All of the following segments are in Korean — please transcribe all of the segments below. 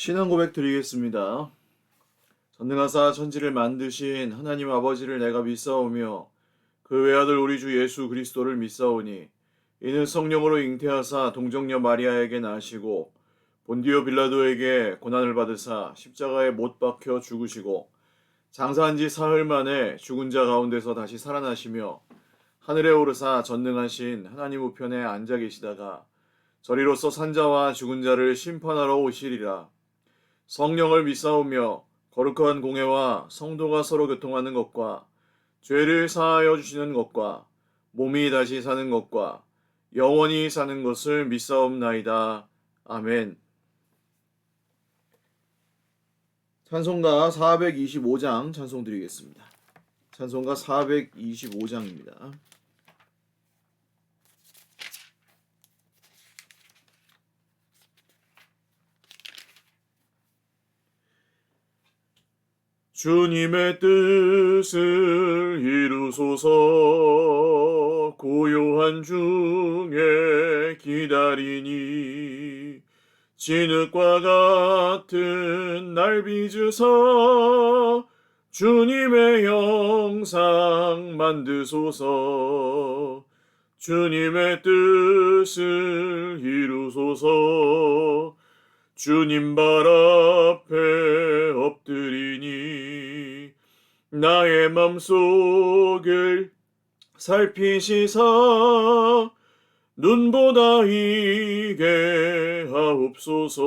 신앙 고백 드리겠습니다. 전능하사 천지를 만드신 하나님 아버지를 내가 믿사오며 그 외아들 우리 주 예수 그리스도를 믿사오니 이는 성령으로 잉태하사 동정녀 마리아에게 나시고 본디오 빌라도에게 고난을 받으사 십자가에 못 박혀 죽으시고 장사한 지 사흘 만에 죽은 자 가운데서 다시 살아나시며 하늘에 오르사 전능하신 하나님 우편에 앉아 계시다가 저리로서 산자와 죽은 자를 심판하러 오시리라. 성령을 믿사오며 거룩한 공회와 성도가 서로 교통하는 것과 죄를 사하여 주시는 것과 몸이 다시 사는 것과 영원히 사는 것을 믿사옵나이다. 아멘. 찬송가 425장 찬송 드리겠습니다. 찬송가 425장입니다. 주님의 뜻을 이루소서. 고요한 중에 기다리니 진흙과 같은 날 빚으사 주님의 형상 만드소서. 주님의 뜻을 이루소서. 주님 발 앞에 엎드리니 나의 맘속을 살피시사 눈보다 이게 하옵소서.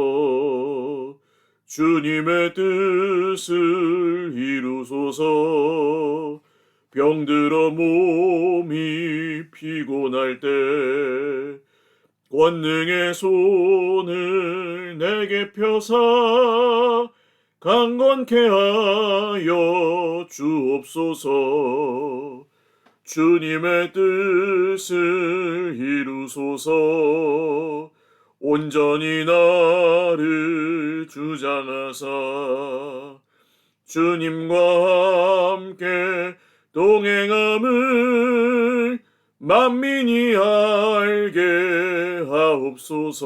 주님의 뜻을 이루소서. 병들어 몸이 피곤할 때 권능의 손을 내게 펴사 강건케 하여 주옵소서. 주님의 뜻을 이루소서. 온전히 나를 주장하사 주님과 함께 동행함을 만민이 알게 하옵소서.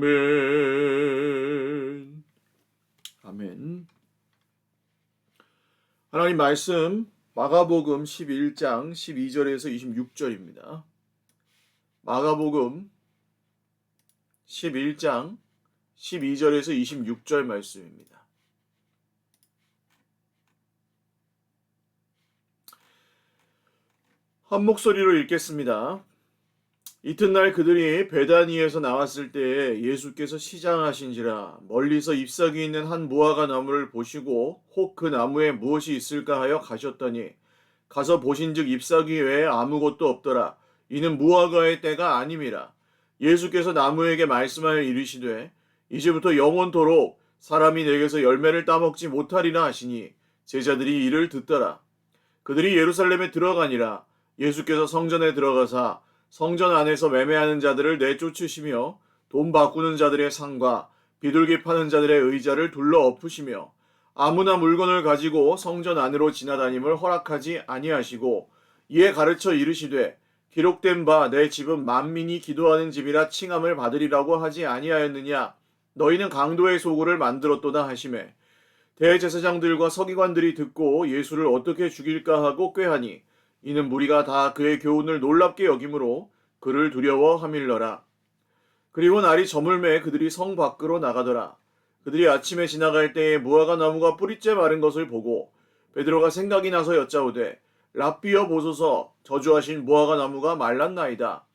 아멘. 아멘. 하나님 말씀 마가복음 11장 12절에서 26절입니다. 마가복음 11장 12절에서 26절 말씀입니다. 한 목소리로 읽겠습니다. 이튿날 그들이 베다니에서 나왔을 때에 예수께서 시장하신지라 멀리서 잎사귀 있는 한 무화과 나무를 보시고 혹 그 나무에 무엇이 있을까 하여 가셨더니 가서 보신즉 잎사귀 외에 아무것도 없더라. 이는 무화과의 때가 아님이라. 예수께서 나무에게 말씀하여 이르시되 이제부터 영원토록 사람이 내게서 열매를 따먹지 못하리라 하시니 제자들이 이를 듣더라. 그들이 예루살렘에 들어가니라. 예수께서 성전에 들어가사 성전 안에서 매매하는 자들을 내쫓으시며 돈 바꾸는 자들의 상과 비둘기 파는 자들의 의자를 둘러 엎으시며 아무나 물건을 가지고 성전 안으로 지나다님을 허락하지 아니하시고 이에 가르쳐 이르시되 기록된 바 내 집은 만민이 기도하는 집이라 칭함을 받으리라고 하지 아니하였느냐. 너희는 강도의 소굴을 만들었도다 하시매 대제사장들과 서기관들이 듣고 예수를 어떻게 죽일까 하고 꾀하니 이는 무리가 다 그의 교훈을 놀랍게 여김으로 그를 두려워함일러라. 그리고 날이 저물매 그들이 성 밖으로 나가더라. 그들이 아침에 지나갈 때에 무화과 나무가 뿌리째 마른 것을 보고 베드로가 생각이 나서 여짜오되 랍비여 보소서. 저주하신 무화과 나무가 말랐나이다.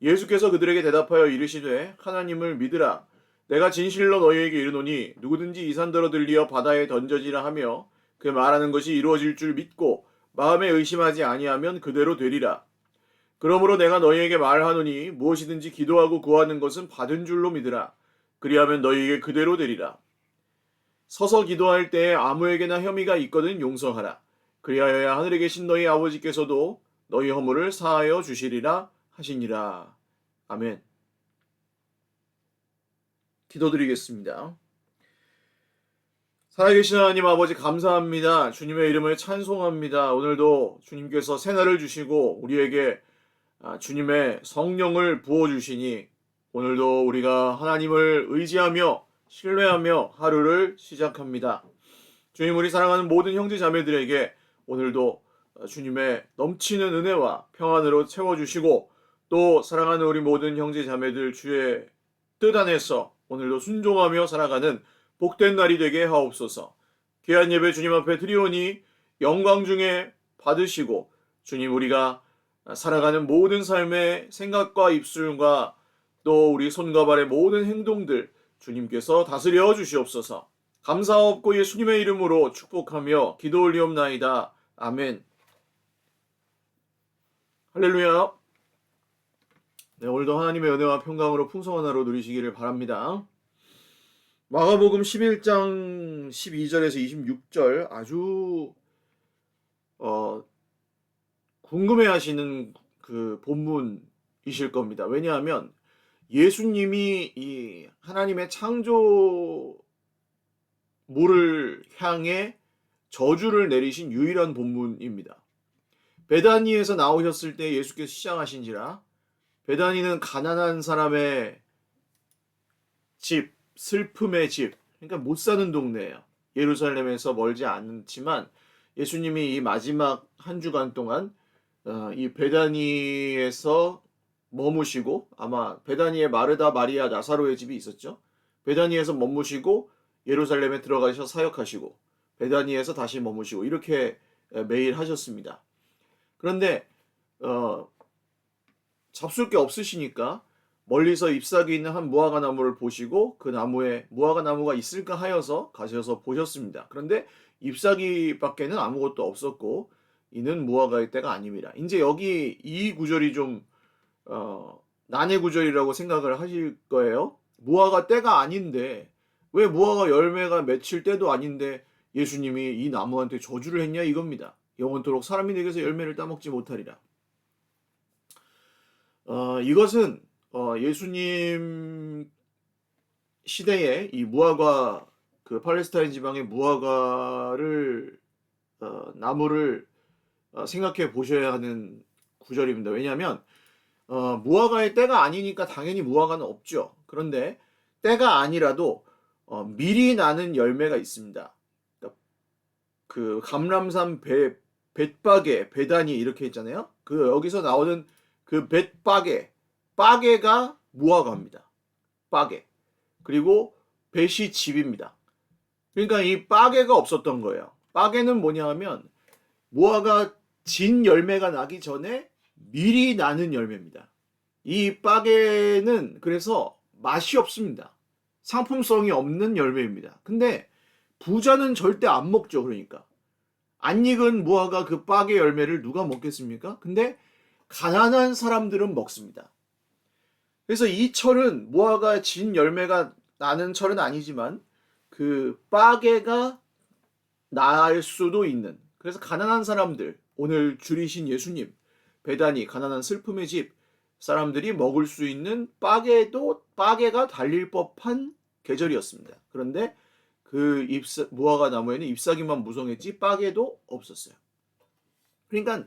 예수께서 그들에게 대답하여 이르시되 하나님을 믿으라. 내가 진실로 너희에게 이르노니 누구든지 이 산더러 들리어 바다에 던져지라 하며 그 말하는 것이 이루어질 줄 믿고 마음에 의심하지 아니하면 그대로 되리라. 그러므로 내가 너희에게 말하노니 무엇이든지 기도하고 구하는 것은 받은 줄로 믿으라. 그리하면 너희에게 그대로 되리라. 서서 기도할 때에 아무에게나 혐의가 있거든 용서하라. 그리하여야 하늘에 계신 너희 아버지께서도 너희 허물을 사하여 주시리라 하시니라. 아멘. 기도드리겠습니다. 살아계신 하나님 아버지 감사합니다. 주님의 이름을 찬송합니다. 오늘도 주님께서 새날을 주시고 우리에게 주님의 성령을 부어주시니 오늘도 우리가 하나님을 의지하며 신뢰하며 하루를 시작합니다. 주님, 우리 사랑하는 모든 형제 자매들에게 오늘도 주님의 넘치는 은혜와 평안으로 채워주시고, 또 사랑하는 우리 모든 형제 자매들 주의 뜻 안에서 오늘도 순종하며 살아가는 복된 날이 되게 하옵소서. 귀한 예배 주님 앞에 드리오니 영광 중에 받으시고, 주님, 우리가 살아가는 모든 삶의 생각과 입술과 또 우리 손과 발의 모든 행동들 주님께서 다스려 주시옵소서. 감사하옵고 예수님의 이름으로 축복하며 기도 올리옵나이다. 아멘. 할렐루야. 네, 오늘도 하나님의 은혜와 평강으로 풍성한 하루 누리시기를 바랍니다. 마가복음 11장 12절에서 26절 아주 궁금해하시는 그 본문이실 겁니다. 왜냐하면 예수님이 이 하나님의 창조물을 향해 저주를 내리신 유일한 본문입니다. 베다니에서 나오셨을 때 예수께서 시장하신지라. 베다니는 가난한 사람의 집, 슬픔의 집, 그러니까 못 사는 동네예요. 예루살렘에서 멀지 않지만 예수님이 이 마지막 한 주간 동안 이 베다니에서 머무시고, 아마 베다니에 마르다, 마리아, 나사로의 집이 있었죠. 베다니에서 머무시고 예루살렘에 들어가셔 사역하시고 베다니에서 다시 머무시고 이렇게 매일 하셨습니다. 그런데 잡술 게 없으시니까 멀리서 잎사귀 있는 한 무화과 나무를 보시고 그 나무에 무화과 나무가 있을까 하여서 가셔서 보셨습니다. 그런데 잎사귀밖에는 아무것도 없었고 이는 무화과의 때가 아닙니다. 이제 여기 이 구절이 좀 난해 구절이라고 생각을 하실 거예요. 무화과 때가 아닌데 왜 무화과 열매가 맺힐 때도 아닌데 예수님이 이 나무한테 저주를 했냐 이겁니다. 영원토록 사람이 내게서 열매를 따먹지 못하리라. 이것은 예수님 시대에 이 무화과, 그 팔레스타인 지방의 무화과를 나무를 생각해 보셔야 하는 구절입니다. 왜냐하면 무화과의 때가 아니니까 당연히 무화과는 없죠. 그런데 때가 아니라도 미리 나는 열매가 있습니다. 그러니까 그 감람산 벳바게, 베다니 이렇게 있잖아요. 그 여기서 나오는 그 바게가 무화과입니다. 바게. 그리고 벳이 집입니다. 그러니까 이 바게가 없었던 거예요. 바게는 뭐냐 하면 무화과 진 열매가 나기 전에 미리 나는 열매입니다. 이 바게는 그래서 맛이 없습니다. 상품성이 없는 열매입니다. 근데 부자는 절대 안 먹죠. 그러니까 안 익은 무화과 그 바게 열매를 누가 먹겠습니까? 근데 가난한 사람들은 먹습니다. 그래서 이 철은 무화과 진 열매가 나는 철은 아니지만 그 바게가 날 수도 있는, 그래서 가난한 사람들, 오늘 줄이신 예수님, 베다니, 가난한 슬픔의 집 사람들이 먹을 수 있는 바게가 달릴 법한 계절이었습니다. 그런데 그 무화과 나무에는 잎사귀만 무성했지 바게도 없었어요. 그러니까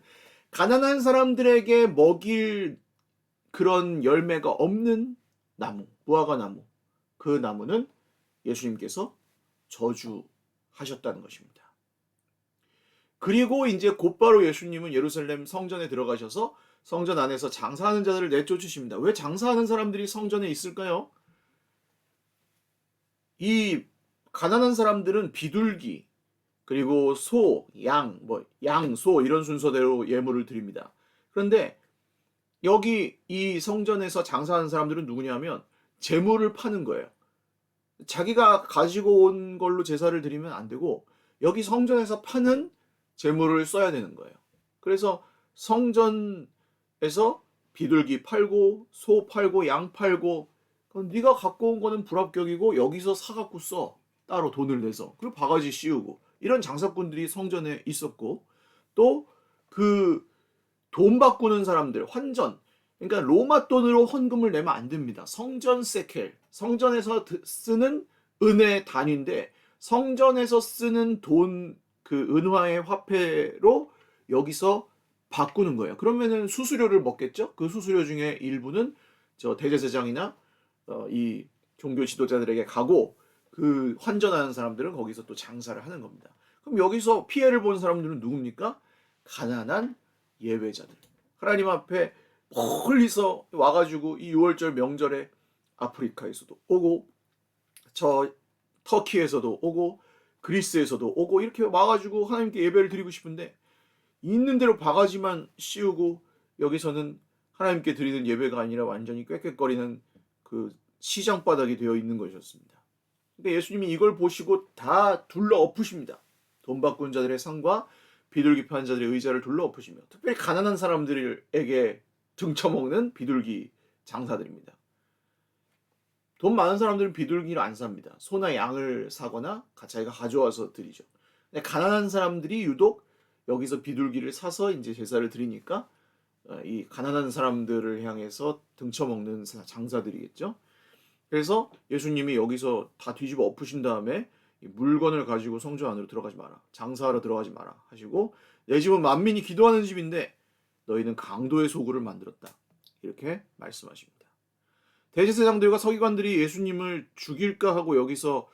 가난한 사람들에게 먹일 그런 열매가 없는 나무, 무화과 나무, 그 나무는 예수님께서 저주하셨다는 것입니다. 그리고 이제 곧바로 예수님은 예루살렘 성전에 들어가셔서 성전 안에서 장사하는 자들을 내쫓으십니다. 왜 장사하는 사람들이 성전에 있을까요? 이 가난한 사람들은 비둘기, 그리고 소, 양, 소 이런 순서대로 예물을 드립니다. 그런데 여기 이 성전에서 장사하는 사람들은 누구냐면 재물을 파는 거예요. 자기가 가지고 온 걸로 제사를 드리면 안 되고 여기 성전에서 파는 재물을 써야 되는 거예요. 그래서 성전에서 비둘기 팔고 소 팔고 양 팔고, 그럼 네가 갖고 온 거는 불합격이고 여기서 사갖고 써. 따로 돈을 내서. 그리고 바가지 씌우고. 이런 장사꾼들이 성전에 있었고, 또 그 돈 바꾸는 사람들, 환전. 그러니까 로마 돈으로 헌금을 내면 안 됩니다. 성전 세켈, 성전에서 쓰는 은혜 단위인데 성전에서 쓰는 돈, 그 은화의 화폐로 여기서 바꾸는 거예요. 그러면은 수수료를 먹겠죠? 그 수수료 중에 일부는 저 대제사장이나 이 종교 지도자들에게 가고 그 환전하는 사람들은 거기서 또 장사를 하는 겁니다. 그럼 여기서 피해를 본 사람들은 누굽니까? 가난한 예배자들. 하나님 앞에 멀리서 와가지고 이 6월절 명절에 아프리카에서도 오고 저 터키에서도 오고 그리스에서도 오고 이렇게 와가지고 하나님께 예배를 드리고 싶은데 있는 대로 바가지만 씌우고 여기서는 하나님께 드리는 예배가 아니라 완전히 꾀꾀거리는 그 시장 바닥이 되어 있는 것이었습니다. 그러니까 예수님이 이걸 보시고 다 둘러 엎으십니다. 돈 바꾼 자들의 상과 비둘기 파는 자들의 의자를 둘러 엎으시며 특별히 가난한 사람들에게 등쳐먹는 비둘기 장사들입니다. 돈 많은 사람들은 비둘기를 안 삽니다. 소나 양을 사거나 자기가 가져와서 드리죠. 근데 가난한 사람들이 유독 여기서 비둘기를 사서 이제 제사를 드리니까 이 가난한 사람들을 향해서 등쳐먹는 장사들이겠죠. 그래서 예수님이 여기서 다 뒤집어 엎으신 다음에 물건을 가지고 성전 안으로 들어가지 마라. 장사하러 들어가지 마라 하시고 내 집은 만민이 기도하는 집인데 너희는 강도의 소굴을 만들었다. 이렇게 말씀하십니다. 대제사장들과 서기관들이 예수님을 죽일까 하고 여기서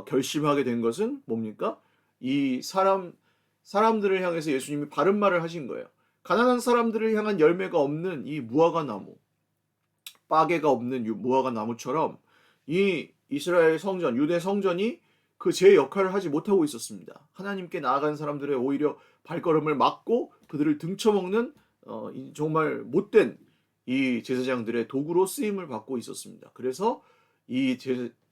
결심하게 된 것은 뭡니까? 이 사람들을 향해서 예수님이 바른 말을 하신 거예요. 가난한 사람들을 향한 열매가 없는 이 무화과 나무, 빠개가 없는 무화과 나무처럼 이 이스라엘 성전, 유대 성전이 그 제 역할을 하지 못하고 있었습니다. 하나님께 나아간 사람들의 오히려 발걸음을 막고 그들을 등쳐먹는 정말 못된 이 제사장들의 도구로 쓰임을 받고 있었습니다. 그래서 이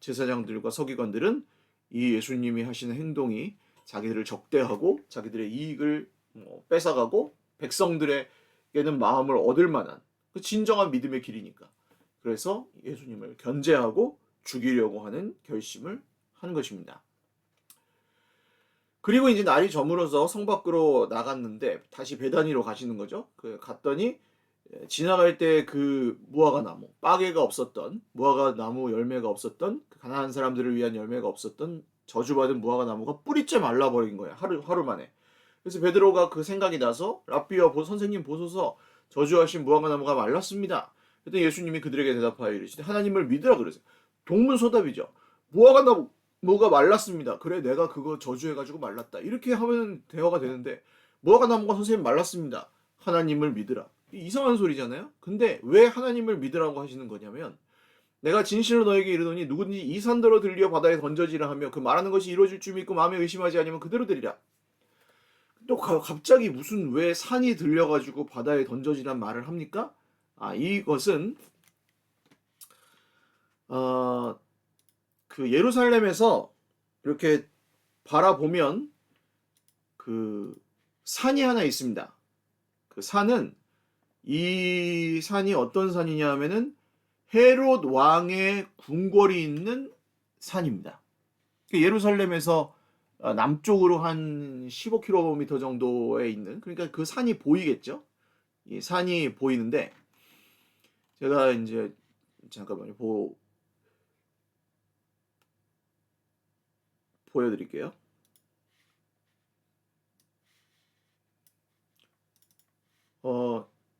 제사장들과 서기관들은 이 예수님이 하시는 행동이 자기들을 적대하고 자기들의 이익을 뺏어가고 백성들에게는 마음을 얻을 만한 그 진정한 믿음의 길이니까 그래서 예수님을 견제하고 죽이려고 하는 결심을 한 것입니다. 그리고 이제 날이 저물어서 성 밖으로 나갔는데 다시 베다니로 가시는 거죠. 갔더니 지나갈 때 그 무화과 나무, 빠개가 없었던 무화과 나무 열매가 없었던 그 가난한 사람들을 위한 열매가 없었던 저주받은 무화과 나무가 뿌리째 말라버린 거예요. 하루 만에. 그래서 베드로가 그 생각이 나서 랍비여 선생님 보소서 저주하신 무화과 나무가 말랐습니다. 그때 예수님이 그들에게 대답하여 이르시되 하나님을 믿으라 그러세요. 동문서답이죠. 무화과 나무가 말랐습니다. 그래 내가 그거 저주해가지고 말랐다. 이렇게 하면 대화가 되는데 무화과 나무가 선생님 말랐습니다. 하나님을 믿으라. 이상한 소리잖아요. 근데 왜 하나님을 믿으라고 하시는 거냐면 내가 진실로 너에게 이르노니 누구든지 이 산더러 들려 바다에 던져지라 하며 그 말하는 것이 이루어질 줄 믿고 마음에 의심하지 아니면 그대로 되리라. 또 갑자기 무슨 왜 산이 들려가지고 바다에 던져지란 말을 합니까? 이것은 그 예루살렘에서 이렇게 바라보면 그 산이 하나 있습니다. 그 산은 이 산이 어떤 산이냐 하면은 헤롯 왕의 궁궐이 있는 산입니다. 예루살렘에서 남쪽으로 한 15km 정도에 있는 그러니까 그 산이 보이겠죠. 이 산이 보이는데 제가 이제 잠깐만요 보여드릴게요.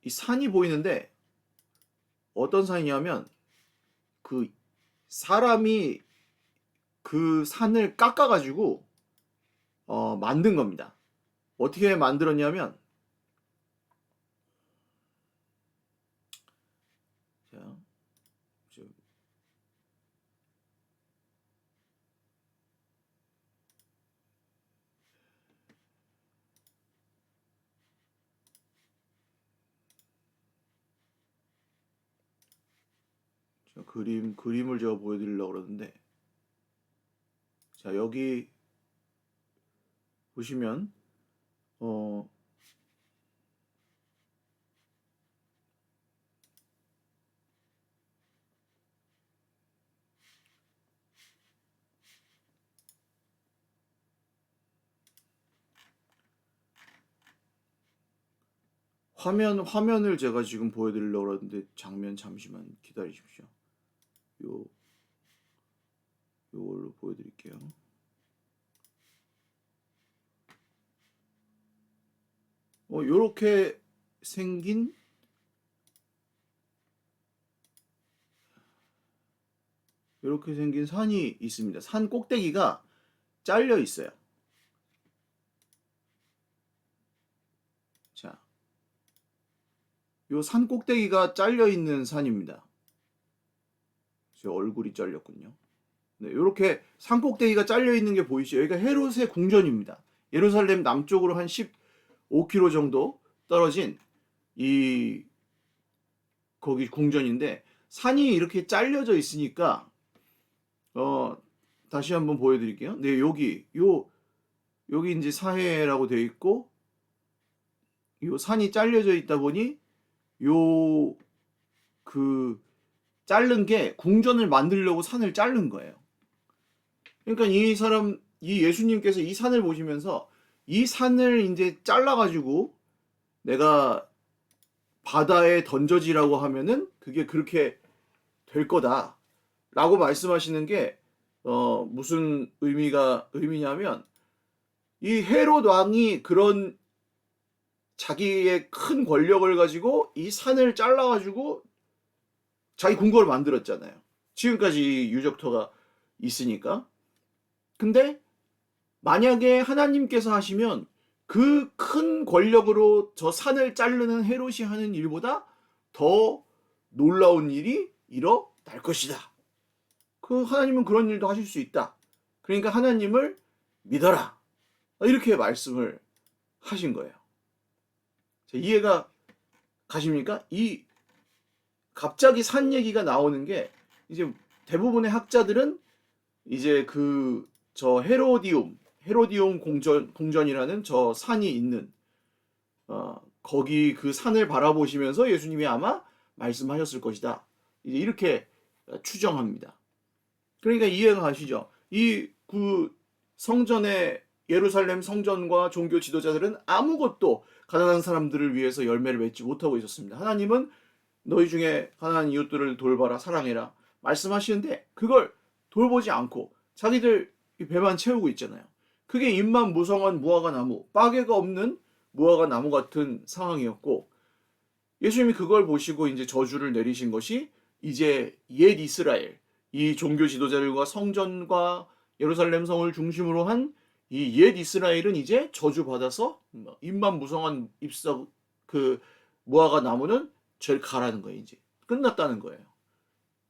이 산이 보이는데 어떤 산이냐면 그 사람이 그 산을 깎아가지고 만든 겁니다. 어떻게 만들었냐면 자, 그림을 제가 보여드리려고 그러는데 자 여기 보시면 화면을 제가 지금 보여드리려고 그러는데 장면 잠시만 기다리십시오. 요걸로 보여드릴게요. 요렇게 생긴 이렇게 생긴 산이 있습니다. 산 꼭대기가 잘려 있어요. 자, 요 산 꼭대기가 잘려 있는 산입니다. 제 얼굴이 잘렸군요. 네, 이렇게 산 꼭대기가 잘려 있는 게 보이시죠? 여기가 헤롯의 궁전입니다. 예루살렘 남쪽으로 한 15km 정도 떨어진 거기 궁전인데, 산이 이렇게 잘려져 있으니까 다시 한번 보여드릴게요. 네, 여기 이제 사해라고 되어 있고, 요 산이 잘려져 있다 보니 그 자른 게 궁전을 만들려고 산을 자른 거예요. 그러니까 이 예수님께서 이 산을 보시면서 이 산을 이제 잘라가지고 내가 바다에 던져지라고 하면은 그게 그렇게 될 거다라고 말씀하시는 게 무슨 의미냐면, 이 헤롯 왕이 그런 자기의 큰 권력을 가지고 이 산을 잘라가지고 자기 궁궐을 만들었잖아요. 지금까지 유적터가 있으니까. 근데 만약에 하나님께서 하시면 그 큰 권력으로 저 산을 자르는 헤롯이 하는 일보다 더 놀라운 일이 일어날 것이다. 하나님은 그런 일도 하실 수 있다. 그러니까 하나님을 믿어라. 이렇게 말씀을 하신 거예요. 자, 이해가 가십니까? 갑자기 산 얘기가 나오는 게, 이제 대부분의 학자들은 이제 저 헤로디움 궁전이라는 저 산이 있는 거기 그 산을 바라보시면서 예수님이 아마 말씀하셨을 것이다. 이제 이렇게 추정합니다. 그러니까 이해가 가시죠? 성전의 예루살렘 성전과 종교 지도자들은 아무것도 가난한 사람들을 위해서 열매를 맺지 못하고 있었습니다. 하나님은 너희 중에 가난한 이웃들을 돌봐라, 사랑해라 말씀하시는데 그걸 돌보지 않고 자기들 배만 채우고 있잖아요. 그게 잎만 무성한 무화과 나무, 빠개가 없는 무화과 나무 같은 상황이었고, 예수님이 그걸 보시고 이제 저주를 내리신 것이 이제 옛 이스라엘, 이 종교 지도자들과 성전과 예루살렘 성을 중심으로 한 이 옛 이스라엘은 이제 저주받아서 잎만 무성한 무화과 나무는 제일 가라는 거예요. 이제 끝났다는 거예요.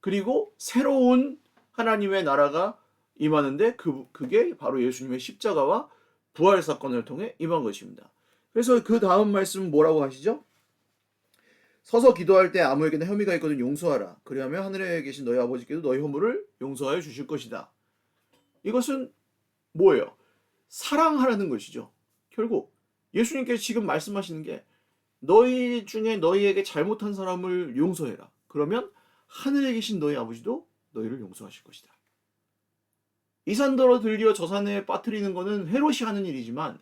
그리고 새로운 하나님의 나라가 임하는데 그게 바로 예수님의 십자가와 부활 사건을 통해 임한 것입니다. 그래서 그 다음 말씀은 뭐라고 하시죠? 서서 기도할 때 아무에게나 혐의가 있거든 용서하라. 그리하면 하늘에 계신 너희 아버지께도 너희 허물을 용서하여 주실 것이다. 이것은 뭐예요? 사랑하라는 것이죠. 결국 예수님께서 지금 말씀하시는 게, 너희 중에 너희에게 잘못한 사람을 용서해라. 그러면 하늘에 계신 너희 아버지도 너희를 용서하실 것이다. 이 산더러 들려 저 산에 빠뜨리는 것은 헤롯이 하는 일이지만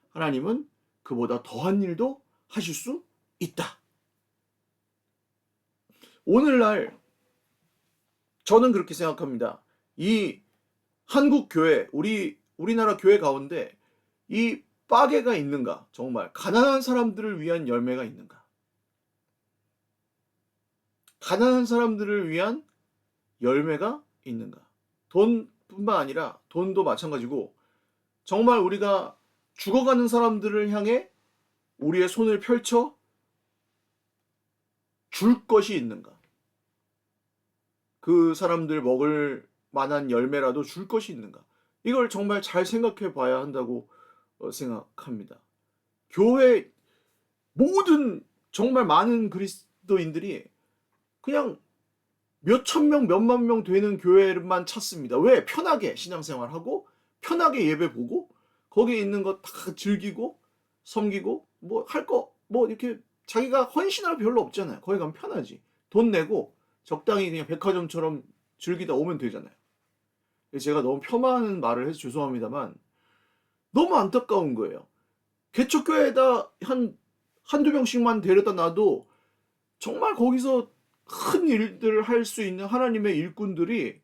하나님은 그보다 더한 일도 하실 수 있다. 오늘날 저는 그렇게 생각합니다. 이 한국 교회, 우리나라 교회 가운데 이 빠개가 있는가? 정말 가난한 사람들을 위한 열매가 있는가? 가난한 사람들을 위한 열매가 있는가? 돈뿐만 아니라, 돈도 마찬가지고, 정말 우리가 죽어가는 사람들을 향해 우리의 손을 펼쳐 줄 것이 있는가? 그 사람들 먹을 만한 열매라도 줄 것이 있는가? 이걸 정말 잘 생각해 봐야 한다고 생각합니다. 교회 모든 정말 많은 그리스도인들이 그냥 몇천 명, 몇만 명 되는 교회만 찾습니다. 왜? 편하게 신앙생활하고 편하게 예배 보고 거기에 있는 거 다 즐기고 섬기고 이렇게 자기가 헌신할 별로 없잖아요. 거기 가면 편하지. 돈 내고 적당히 그냥 백화점처럼 즐기다 오면 되잖아요. 제가 너무 폄하하는 말을 해서 죄송합니다만 너무 안타까운 거예요. 개척교회에다 한두 명씩만 데려다 놔도 정말 거기서 큰 일들을 할 수 있는 하나님의 일꾼들이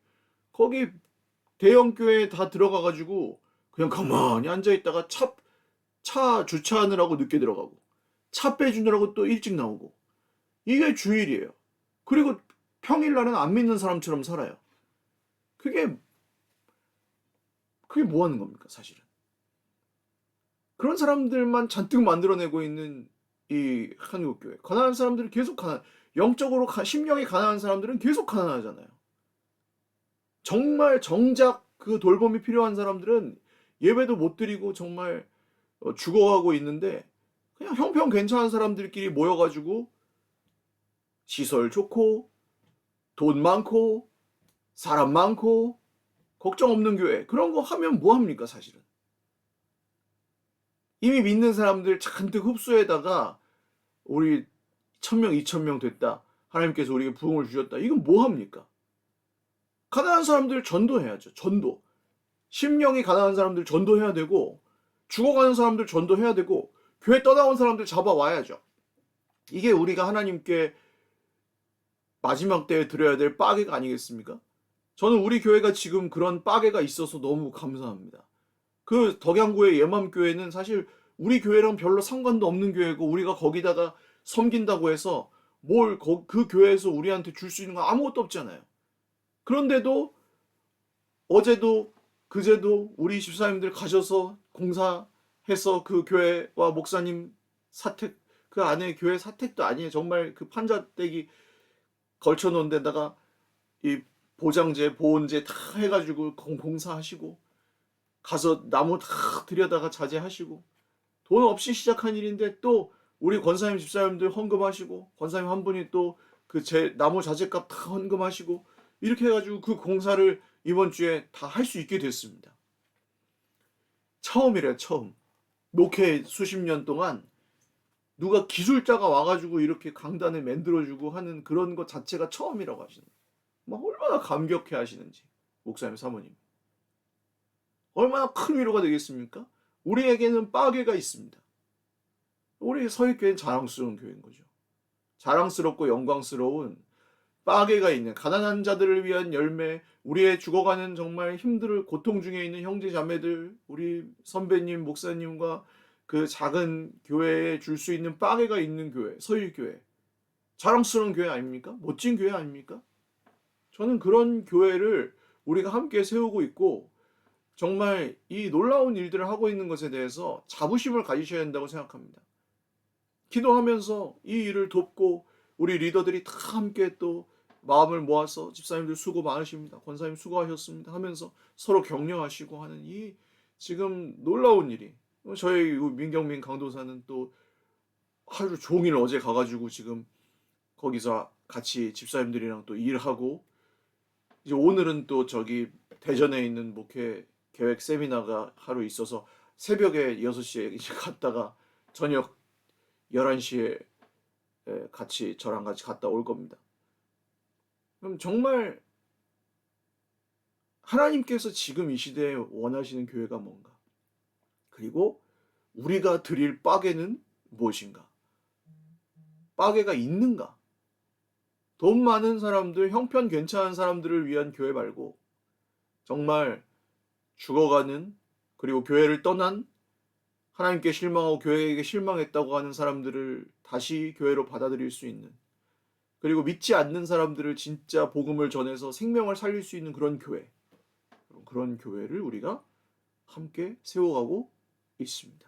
거기 대형교회에 다 들어가가지고 그냥 가만히 앉아있다가 차 주차하느라고 늦게 들어가고 차 빼주느라고 또 일찍 나오고, 이게 주일이에요. 그리고 평일날은 안 믿는 사람처럼 살아요. 그게 뭐 하는 겁니까, 사실은? 그런 사람들만 잔뜩 만들어내고 있는 이 한국교회. 가난한 사람들은 계속 영적으로 심령이 가난한 사람들은 계속 가난하잖아요. 정말 정작 그 돌봄이 필요한 사람들은 예배도 못 드리고 정말 죽어가고 있는데, 그냥 형편 괜찮은 사람들끼리 모여가지고 시설 좋고 돈 많고 사람 많고 걱정 없는 교회, 그런 거 하면 뭐 합니까, 사실은? 이미 믿는 사람들 잔뜩 흡수에다가 우리 1000명, 2000명 됐다, 하나님께서 우리에게 부흥을 주셨다, 이건 뭐 합니까? 가난한 사람들 전도해야죠. 전도. 심령이 가난한 사람들 전도해야 되고, 죽어가는 사람들 전도해야 되고, 교회 떠나온 사람들 잡아와야죠. 이게 우리가 하나님께 마지막 때에 드려야 될 빠개가 아니겠습니까? 저는 우리 교회가 지금 그런 빠개가 있어서 너무 감사합니다. 그 덕양구의 예맘교회는 사실 우리 교회랑 별로 상관도 없는 교회고, 우리가 거기다가 섬긴다고 해서 그 교회에서 우리한테 줄 수 있는 건 아무것도 없잖아요. 그런데도 어제도 그제도 우리 집사님들 가셔서 공사해서 그 교회와 목사님 사택, 그 안에 교회 사택도 아니에요. 정말 그 판자떼기 걸쳐놓은 데다가 이 보장제, 보온제 다 해가지고 공사하시고, 가서 나무 다 들여다가 자재하시고, 돈 없이 시작한 일인데 또 우리 권사님 집사님들 헌금하시고, 권사님 한 분이 또 그 나무 자재값 다 헌금하시고, 이렇게 해가지고 그 공사를 이번 주에 다 할 수 있게 됐습니다. 처음이래요, 처음. 목회 수십 년 동안 누가 기술자가 와가지고 이렇게 강단을 만들어주고 하는 그런 것 자체가 처음이라고 하시는 거예요. 막 얼마나 감격해 하시는지, 목사님, 사모님. 얼마나 큰 위로가 되겠습니까? 우리에게는 빠개가 있습니다. 우리 서익교회는 자랑스러운 교회인 거죠. 자랑스럽고 영광스러운 빠개가 있는 가난한 자들을 위한 열매, 우리의 죽어가는 정말 힘들 고통 중에 있는 형제 자매들, 우리 선배님, 목사님과 그 작은 교회에 줄 수 있는 빠개가 있는 교회, 서익교회. 자랑스러운 교회 아닙니까? 멋진 교회 아닙니까? 저는 그런 교회를 우리가 함께 세우고 있고, 정말 이 놀라운 일들을 하고 있는 것에 대해서 자부심을 가지셔야 된다고 생각합니다. 기도하면서 이 일을 돕고, 우리 리더들이 다 함께 또 마음을 모아서 집사님들 수고 많으십니다, 권사님 수고하셨습니다 하면서 서로 격려하시고 하는 이 지금 놀라운 일이, 저희 민경민 강도사는 또 하루 종일 어제 가가지고 지금 거기서 같이 집사님들이랑 또 일하고, 이제 오늘은 또 저기 대전에 있는 목회 계획 세미나가 하루 있어서 새벽에 6시에 이제 갔다가 저녁 11시에 같이 저랑 같이 갔다 올 겁니다. 그럼 정말 하나님께서 지금 이 시대에 원하시는 교회가 뭔가, 그리고 우리가 드릴 빠개는 무엇인가, 빠개가 있는가. 돈 많은 사람들, 형편 괜찮은 사람들을 위한 교회 말고, 정말 죽어가는, 그리고 교회를 떠난, 하나님께 실망하고 교회에게 실망했다고 하는 사람들을 다시 교회로 받아들일 수 있는, 그리고 믿지 않는 사람들을 진짜 복음을 전해서 생명을 살릴 수 있는 그런 교회, 그런 교회를 우리가 함께 세워가고 있습니다.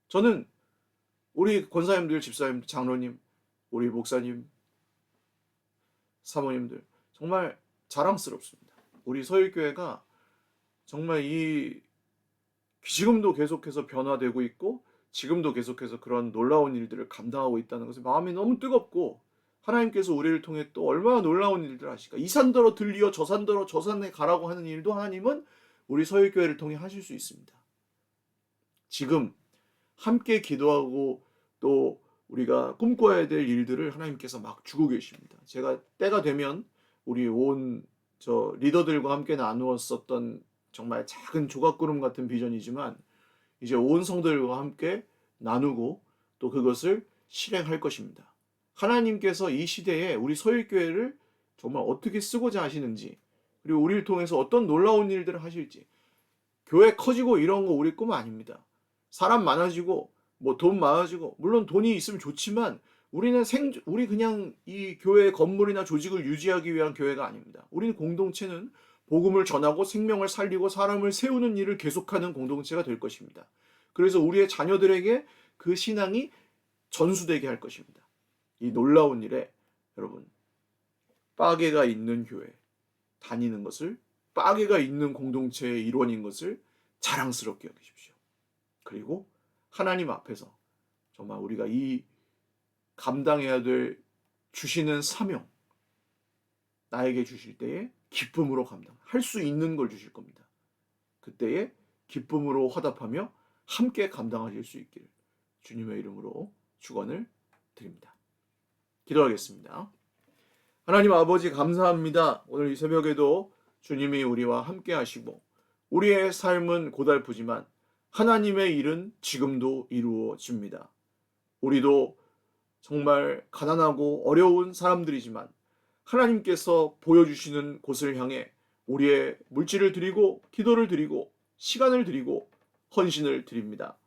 저는 우리 권사님들, 집사님들, 장로님, 우리 목사님, 사모님들 정말 자랑스럽습니다. 우리 서일교회가 정말 지금도 계속해서 변화되고 있고, 지금도 계속해서 그런 놀라운 일들을 감당하고 있다는 것에 마음이 너무 뜨겁고, 하나님께서 우리를 통해 또 얼마나 놀라운 일들을 하실까. 이 산더러 들리어 저 산더러 저 산에 가라고 하는 일도 하나님은 우리 서일교회를 통해 하실 수 있습니다. 지금 함께 기도하고 또 우리가 꿈꿔야 될 일들을 하나님께서 막 주고 계십니다. 제가 때가 되면 우리 온 리더들과 함께 나누었었던 정말 작은 조각구름 같은 비전이지만, 이제 온 성도들과 함께 나누고 또 그것을 실행할 것입니다. 하나님께서 이 시대에 우리 서일교회를 정말 어떻게 쓰고자 하시는지, 그리고 우리를 통해서 어떤 놀라운 일들을 하실지. 교회 커지고 이런 거 우리 꿈 아닙니다. 사람 많아지고 뭐 돈 많아지고, 물론 돈이 있으면 좋지만 우리 그냥 이 교회 건물이나 조직을 유지하기 위한 교회가 아닙니다. 우리는 공동체는 복음을 전하고 생명을 살리고 사람을 세우는 일을 계속하는 공동체가 될 것입니다. 그래서 우리의 자녀들에게 그 신앙이 전수되게 할 것입니다. 이 놀라운 일에 여러분, 빠개가 있는 교회 다니는 것을, 빠개가 있는 공동체의 일원인 것을 자랑스럽게 여기십시오. 그리고 하나님 앞에서 정말 우리가 이 감당해야 될 주시는 사명, 나에게 주실 때에 기쁨으로 감당할 수 있는 걸 주실 겁니다. 그때에 기쁨으로 화답하며 함께 감당하실 수 있기를 주님의 이름으로 축원을 드립니다. 기도하겠습니다. 하나님 아버지 감사합니다. 오늘 이 새벽에도 주님이 우리와 함께 하시고 우리의 삶은 고달프지만 하나님의 일은 지금도 이루어집니다. 우리도 정말 가난하고 어려운 사람들이지만 하나님께서 보여주시는 곳을 향해 우리의 물질을 드리고 기도를 드리고 시간을 드리고 헌신을 드립니다.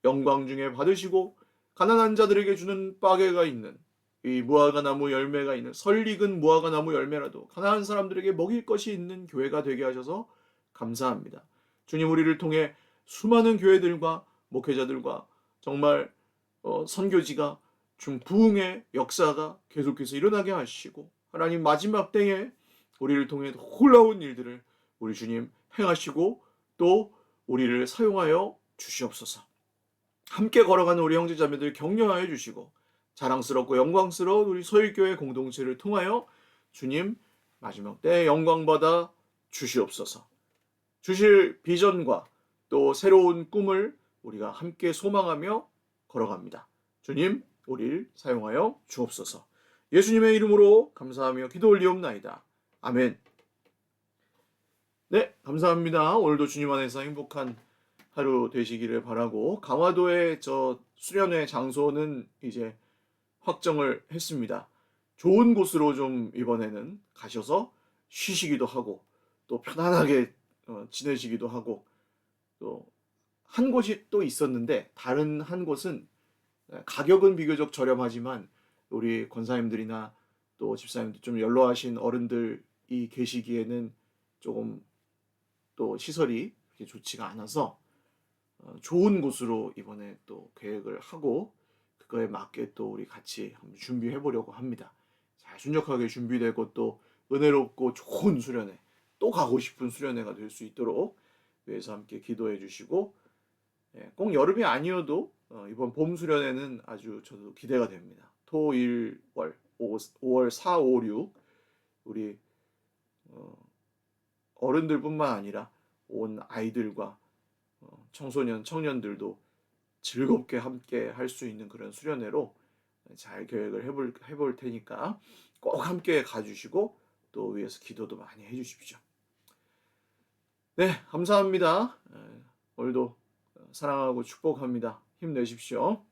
영광 중에 받으시고 가난한 자들에게 주는 빠개가 있는 이 무화과나무 열매가 있는 설익은 무화과나무 열매라도 가난한 사람들에게 먹일 것이 있는 교회가 되게 하셔서 감사합니다. 주님 우리를 통해 수많은 교회들과 목회자들과 정말 선교지가 좀 부흥의 역사가 계속해서 일어나게 하시고 하나님 마지막 때에 우리를 통해 놀라운 일들을 우리 주님 행하시고 또 우리를 사용하여 주시옵소서. 함께 걸어가는 우리 형제자매들 격려하여 주시고 자랑스럽고 영광스러운 우리 서일교회 공동체를 통하여 주님 마지막 때에 영광받아 주시옵소서. 주실 비전과 또 새로운 꿈을 우리가 함께 소망하며 걸어갑니다. 주님 우리를 사용하여 주옵소서. 예수님의 이름으로 감사하며 기도 올리옵나이다. 아멘. 네, 감사합니다. 오늘도 주님 안에서 행복한 하루 되시기를 바라고 강화도의 저 수련회 장소는 이제 확정을 했습니다. 좋은 곳으로 좀 이번에는 가셔서 쉬시기도 하고 또 편안하게 지내시기도 하고 또 한 곳이 또 있었는데 다른 한 곳은 가격은 비교적 저렴하지만 우리 권사님들이나 또 집사님들 좀 연로하신 어른들이 계시기에는 조금 또 시설이 그렇게 좋지가 않아서 좋은 곳으로 이번에 또 계획을 하고 그거에 맞게 또 우리 같이 한번 준비해 보려고 합니다. 잘 순적하게 준비되고 또 은혜롭고 좋은 수련회, 또 가고 싶은 수련회가 될 수 있도록 위해서 함께 기도해 주시고 꼭 여름이 아니어도 이번 봄 수련회는 아주 저도 기대가 됩니다. 토, 일, 월, 5월 4, 5, 6 우리 어른들뿐만 아니라 온 아이들과 청소년, 청년들도 즐겁게 함께 할 수 있는 그런 수련회로 잘 계획을 해볼 테니까 꼭 함께 가주시고 또 위에서 기도도 많이 해주십시오. 네, 감사합니다. 오늘도 사랑하고 축복합니다. 힘내십시오.